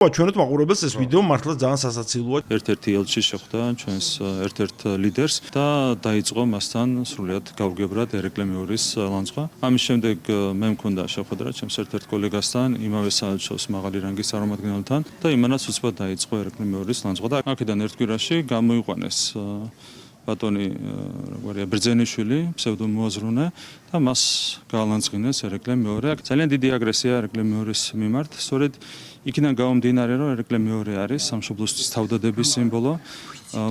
ჩვენოთ მაყურებელს ეს ვიდეო მართლა ძალიან სასაცილოა. ერთ-ერთი ელჩი შეხვდა ჩვენს ერთ-ერთ ლიდერს და დაიწყო მასთან სრულიად გავგებრად ერეკლე მეორის ლანძღვა. ამის შემდეგ მე მქონდა შეხვედრა ჩემს ერთ-ერთ კოლეგასთან, იმავე საელჩოს მაღალი რანგის წარმომადგენელთან და იმანაც უცბად დაიწყო ერეკლე მეორის ლანძღვა და აქედან ერთ კვირაში გამოიყვანეს ბატონი როგორია ბრძენიშვილი, ფსევდომოაზროვნე და მას გაალანძღინეს ერეკლე მეორე. ძალიან დიდი აგრესია ერეკლე მეორის მიმართ, სწორედ იქიდან გამომდინარე, რომ ერეკლე მეორე არის სამშობლოსთვის თავდადების სიმბოლო,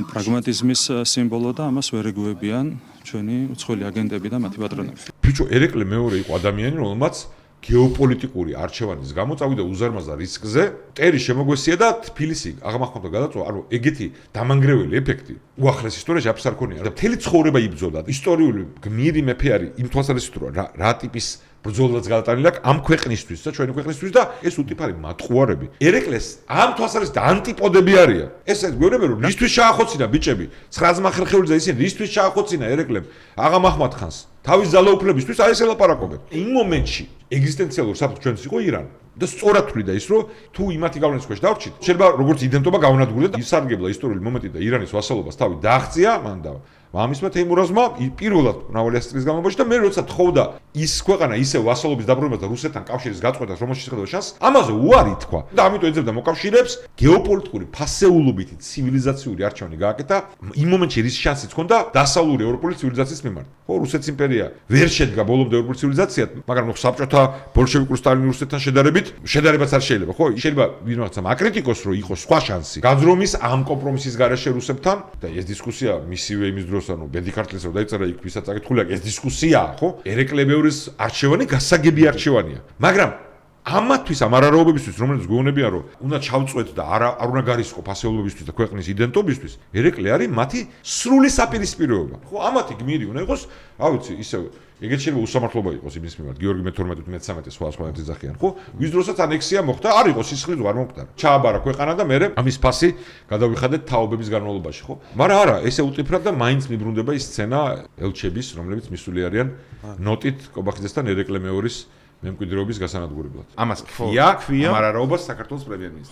პრაგმატიზმის სიმბოლო და ამას ვერ ეგუებიან ჩვენი უცხოელი აგენტები და მათი პატრონები. ბიჭო, ერეკლე მეორე იყო ადამიანი, რომელმაც გეოპოლიტიკური არჩევანის გამო წავიდა უზარმაზარ რისკზე, ტერი შემოგვესია და თბილისი აღმახმოვდა გადაწვა, ანუ ეგეთი დამანგრეველი ეფექტი უახლეს ისტორიაში აფს არ ქონია. და მთელი ცხოვრება იბრძოდა. ისტორიული გმირი მეფე არის იმ თვალსაზრისით, რომ რა ტიპის ბრძოლაც გადატანილი აქვს ამ ქვეყნისთვის და ჩვენი ქვეყნისთვის და ეს უტიფარი მატყუარები. ერეკლეს ამ თვალსაზრისით ანტიპოდები არიან. ეს გვეუბნება, რომ რისთვის ჩაახოცინა ბიჭები, 9 ძმახერხეულიძე ისინი რისთვის ჩაახოცინა ერეკლემ აღამაჰმად ხანს. თავის ძალაუფლებისთვის აი ეს ელაპარაკობენ. იმ მომენტში ეგზისტენციალურ საფრთხეს ჩვენს იყო ირანი. და სწორად თვლიდა ის, რომ თუ იმათი გავლენის ქვეშ დავრჩით, შეიძლება როგორც იდენტობა გავნადგურდა და ისარგებლა ისტორიული მომენტი და ირანის ვასალობას თავი დააღწია მან და მამისმა თეიმურაზმა პირველად მრავალი ასწლის განმავლობაში და მე როცა თხოვდა ის ქვეყანა ისე ვასალობის დაბრუნებას და რუსეთთან კავშირის გაწყვეტას, რომელშიც შეხედა შანსს, ამაზე უარი თქვა და ამიტომ ეძებდა მოკავშირეებს გეოპოლიტიკური ფასეულობითი ცივილიზაციური არჩევანი გააკეთა იმ მომენტში რის შანსიც ჰქონდა დასავლური ევროპული ცივილიზაციის მიმართ. ხო, რუსეთის იმპერია ვერ შედგა ბოლომდე ევროპული ცივილიზაციად, მაგრამ საბჭოთა ბოლშევიკურ სტალინურ რუსეთთან შედარებაც არ შეიძლება, ხო? შეიძლება ვინმეღაცამ აკრიტიკოს, რომ იყო სხვა შანსი. გაძრომის ამ კომპრომისის გარეშე რუსებთან და ეს დისკუსია მისივე იმის დროს ანუ ბედიქართლის რო დაიწერა იქ ვისაც აკითხულია ეს დისკუსიაა, ხო? ერეკლე მეორის არჩევანი გასაგები არჩევანია. მაგრამ ამათვის ამ არარაობებისთვის, რომელიც გვეუბნებიან, რომ უნდა ჩავწვეთ და არ უნდა გარისხო ფასეულობისთვის და ქვეყნის იდენტობისთვის, ერეკლე არის მათი სრული საპირისპიროება. ხო, ამათი გმირი უნდა იყოს, რა ვიცი, ისე ეგეთ შეიძლება უსამართლობა იყოს იმის მიმართ, გიორგი მე-12-მე-13 სხვა ერთიძახიან, ხო? ვის დროსაც ანექსია მოხდა, არ იყო სისხლით არ მომკვდარა. ჩააბარა ქვეყანა და მე ამის ფასი გადავიხადეთ თაობების განმავლობაში, ხო? მაგრამ არა, ესე უტიფრად და მაინც მიბრუნდება ის სცენა ელჩების, რომლებიც მისული არიან ნოტით კობახიძესთან ერეკლე მეორის მემკვიდრეობის გასანადგურებლად. ამას ქვია, ამ არარაობას საქართველოს პრემიერ-მინისტრი.